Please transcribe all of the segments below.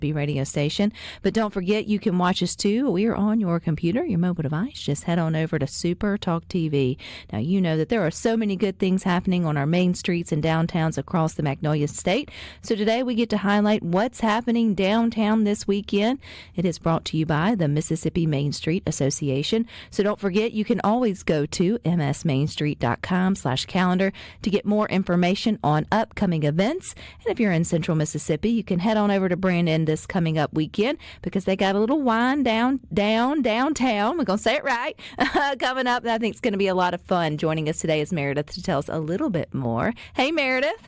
radio station. But don't forget, you can watch us too. We are on your computer, your mobile device. Just head on over to SuperTalk TV. Now, you know that there are so many good things happening on our main streets and downtowns across the Magnolia State. So today we get to highlight what's happening downtown this weekend. It is brought to you by the Mississippi Main Street Association. So don't forget, you can always go to msmainstreet.com/calendar to get more information on upcoming events. And if you're in Central Mississippi, you can head on over to Brandon this coming up weekend because they got a little wine downtown. We're going to say it right. Coming up, I think it's going to be a lot of fun. Joining us today is Meredith to tell us a little bit more. Hey, Meredith.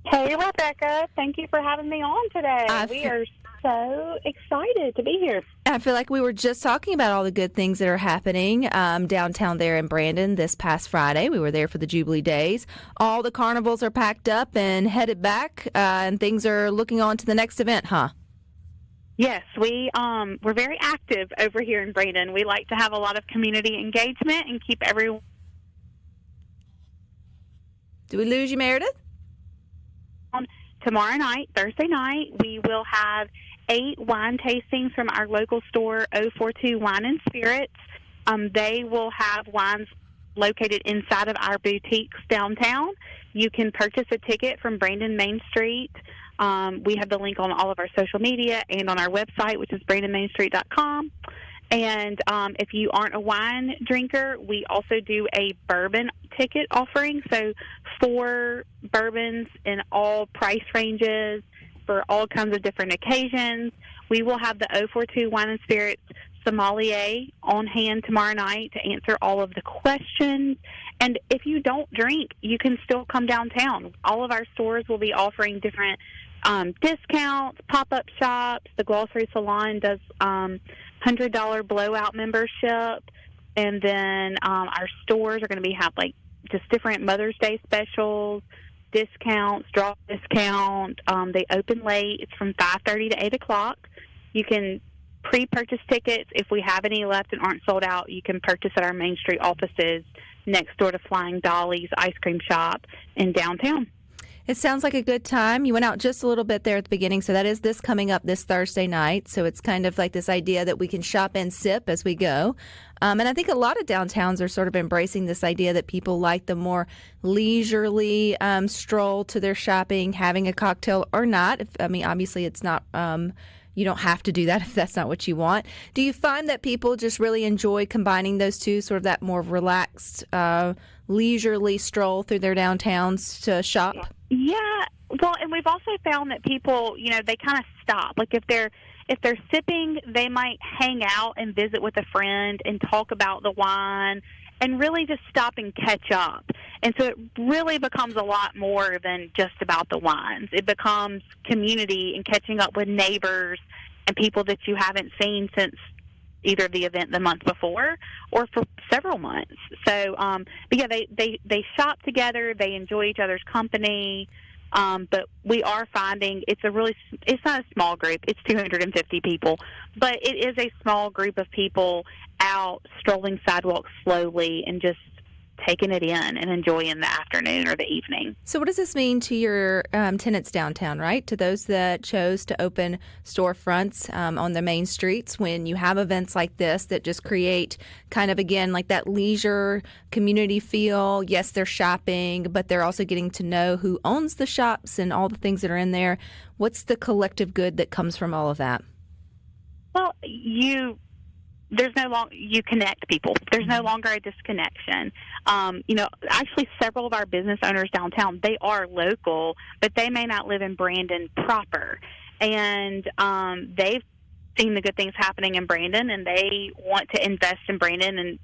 Hey, Rebecca. Thank you for having me on today. We are so excited to be here. I feel like we were just talking about all the good things that are happening downtown there in Brandon this past Friday. We were there for the Jubilee Days. All the carnivals are packed up and headed back, and things are looking on to the next event, huh? Yes, we're very active over here in Brandon. We like to have a lot of community engagement and keep everyone. Did we lose you, Meredith? Tomorrow night, Thursday night, we will have 8 wine tastings from our local store, 042 Wine and Spirits. They will have wines located inside of our boutiques downtown. You can purchase a ticket from Brandon Main Street. We have the link on all of our social media and on our website, which is brandonmainstreet.com. And if you aren't a wine drinker, we also do a bourbon ticket offering. So 4 bourbons in all price ranges for all kinds of different occasions. We will have the 042 Wine and Spirits sommelier on hand tomorrow night to answer all of the questions. And if you don't drink, you can still come downtown. All of our stores will be offering different discounts, pop-up shops. The Glossary Salon does $100 blowout membership. And then our stores are going to have just different Mother's Day specials, discounts, drop discount. They open late. It's from 5:30 to 8 o'clock. You can pre-purchase tickets. If we have any left and aren't sold out, you can purchase at our Main Street offices next door to Flying Dolly's ice cream shop in downtown. It sounds like a good time. You went out just a little bit there at the beginning, so that is this coming up this Thursday night. So it's kind of like this idea that we can shop and sip as we go. And I think a lot of downtowns are sort of embracing this idea that people like the more leisurely stroll to their shopping, having a cocktail or not. Obviously it's not you don't have to do that if that's not what you want. Do you find that people just really enjoy combining those two, sort of that more relaxed, leisurely stroll through their downtowns to shop? Yeah. Well, and we've also found that people, they kind of stop. Like if they're sipping, they might hang out and visit with a friend and talk about the wine and really just stop and catch up. And so it really becomes a lot more than just about the wines. It becomes community and catching up with neighbors and people that you haven't seen since either the event the month before or for several months. So, but yeah, they shop together. They enjoy each other's company. But we are finding it's not a small group. It's 250 people, but it is a small group of people out strolling sidewalks slowly and just taking it in and enjoying the afternoon or the evening. So what does this mean to your tenants downtown, right? To those that chose to open storefronts on the main streets when you have events like this that just create kind of, again, like that leisure community feel. Yes, they're shopping, but they're also getting to know who owns the shops and all the things that are in there. What's the collective good that comes from all of that? Well, you connect people. There's no longer a disconnection. Actually several of our business owners downtown, they are local, but they may not live in Brandon proper. And they've seen the good things happening in Brandon, and they want to invest in Brandon. And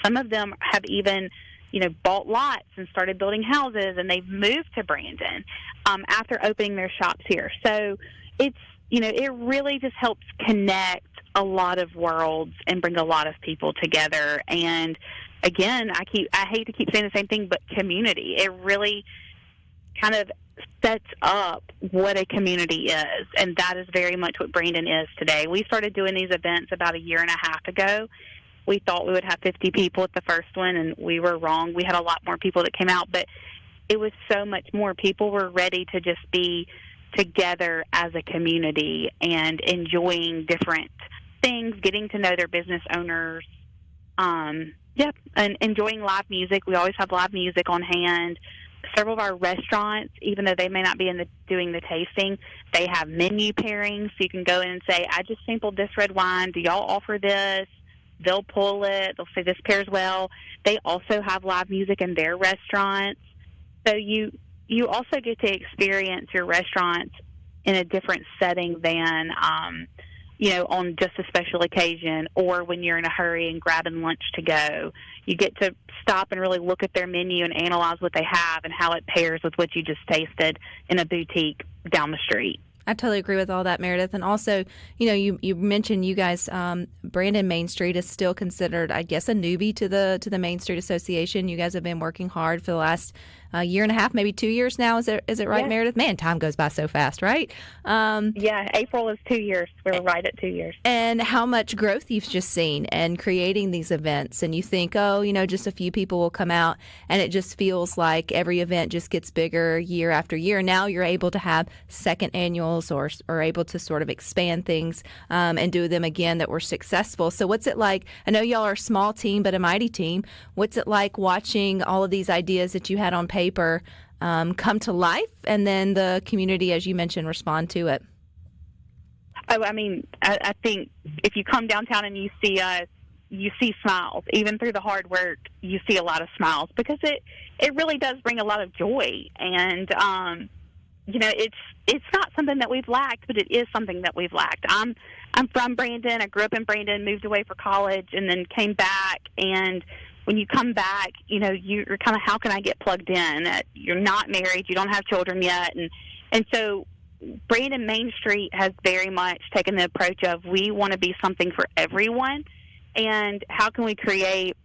some of them have even, bought lots and started building houses, and they've moved to Brandon after opening their shops here. So it's, it really just helps connect a lot of worlds and bring a lot of people together. And again, I hate to keep saying the same thing, but community. It really kind of sets up what a community is, and that is very much what Brandon is today. We started doing these events about a year and a half ago. We thought we would have 50 people at the first one, and we were wrong. We had a lot more people that came out, but it was so much more. People were ready to just be together as a community and enjoying different things, getting to know their business owners. And enjoying live music. We always have live music on hand. Several of our restaurants, even though they may not be doing the tasting, they have menu pairings. So you can go in and say, I just sampled this red wine. Do y'all offer this? They'll pull it. They'll say this pairs well. They also have live music in their restaurants. So you also get to experience your restaurants in a different setting than on just a special occasion or when you're in a hurry and grabbing lunch to go. You get to stop and really look at their menu and analyze what they have and how it pairs with what you just tasted in a boutique down the street. I totally agree with all that, Meredith. And also, you mentioned you guys, Brandon Main Street is still considered, I guess, a newbie to the Main Street Association. You guys have been working hard for the last year and a half, maybe 2 years now. Is it right, Yeah. Meredith? Man, time goes by so fast, right? April is 2 years. We're right at 2 years. And how much growth you've just seen and creating these events. And you think, just a few people will come out, and it just feels like every event just gets bigger year after year. Now you're able to have second annuals or able to sort of expand things and do them again that were successful. So what's it like? I know y'all are a small team, but a mighty team. What's it like watching all of these ideas that you had on paper come to life, and then the community, as you mentioned, respond to it? Oh, I mean, I think if you come downtown and you see us, you see smiles. Even through the hard work, you see a lot of smiles because it really does bring a lot of joy. And it's not something that we've lacked, but it is something that we've lacked. I'm from Brandon. I grew up in Brandon, moved away for college, and then came back. And when you come back, you're kind of, how can I get plugged in? You're not married, you don't have children yet, and so Brandon Main Street has very much taken the approach of we want to be something for everyone, and how can we create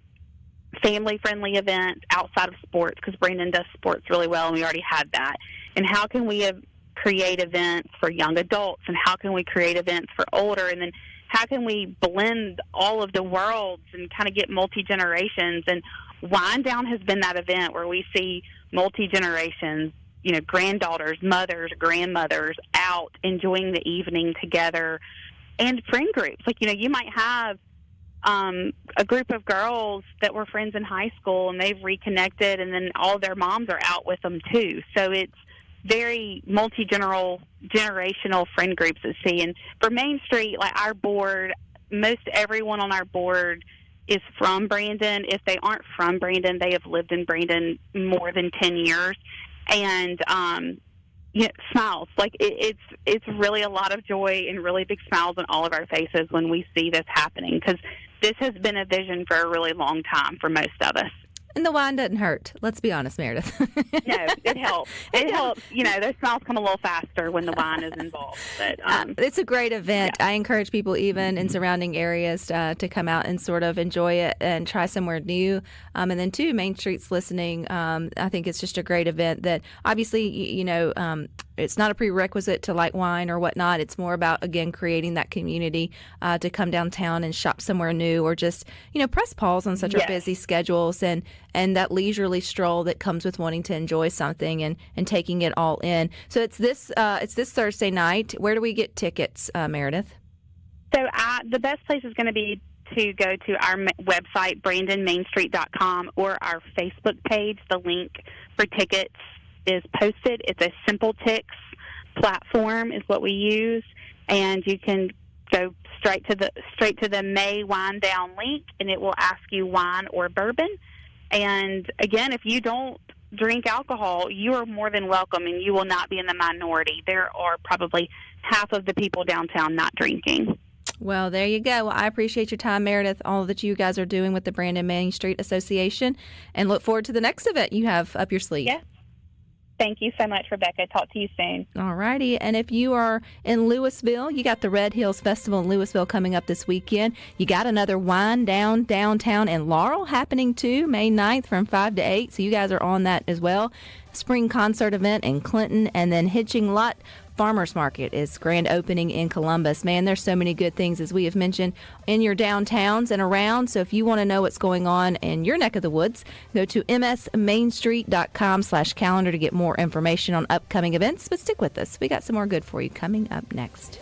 family-friendly events outside of sports, because Brandon does sports really well, and we already had that. And how can we create events for young adults, and how can we create events for older, and then how can we blend all of the worlds and kind of get multi-generations? And Wine Down has been that event where we see multi-generations, granddaughters, mothers, grandmothers out enjoying the evening together, and friend groups. Like, you might have a group of girls that were friends in high school, and they've reconnected, and then all their moms are out with them too. So it's very multi-generational friend groups at sea. And for Main Street, like our board, most everyone on our board is from Brandon. If they aren't from Brandon, they have lived in Brandon more than 10 years. And smiles. Like it's really a lot of joy and really big smiles on all of our faces when we see this happening, because this has been a vision for a really long time for most of us. And the wine doesn't hurt. Let's be honest, Meredith. No, it helps. It helps. Those smiles come a little faster when the wine is involved. But it's a great event. Yeah. I encourage people even in surrounding areas to come out and sort of enjoy it and try somewhere new. And then, too, Main Street's listening. I think it's just a great event that obviously, it's not a prerequisite to like wine or whatnot. It's more about, again, creating that community to come downtown and shop somewhere new, or just, press pause on such our busy schedules and that leisurely stroll that comes with wanting to enjoy something and taking it all in. So it's this Thursday night. Where do we get tickets, Meredith? So the best place is going to be to go to our website, brandonmainstreet.com, or our Facebook page. The link for tickets is posted. It's a Simple Tix platform is what we use, and you can go straight to the May Wine Down link, and it will ask you wine or bourbon. And again, if you don't drink alcohol, you are more than welcome, and you will not be in the minority. There are probably half of the people downtown not drinking. Well, there you go. Well, I appreciate your time, Meredith, all that you guys are doing with the Brandon Main Street Association, and look forward to the next event you have up your sleeve. Yes. Thank you so much, Rebecca. Talk to you soon. All righty. And if you are in Louisville, you got the Red Hills Festival in Louisville coming up this weekend. You got another Wine Down downtown in Laurel happening too, May 9th from 5 to 8. So you guys are on that as well. Spring concert event in Clinton, and then Hitching Lot Farmers Market is grand opening in Columbus. Man, there's so many good things, as we have mentioned, in your downtowns and around. So if you want to know what's going on in your neck of the woods, go to msmainstreet.com/calendar to get more information on upcoming events. But stick with us. We got some more good for you coming up next.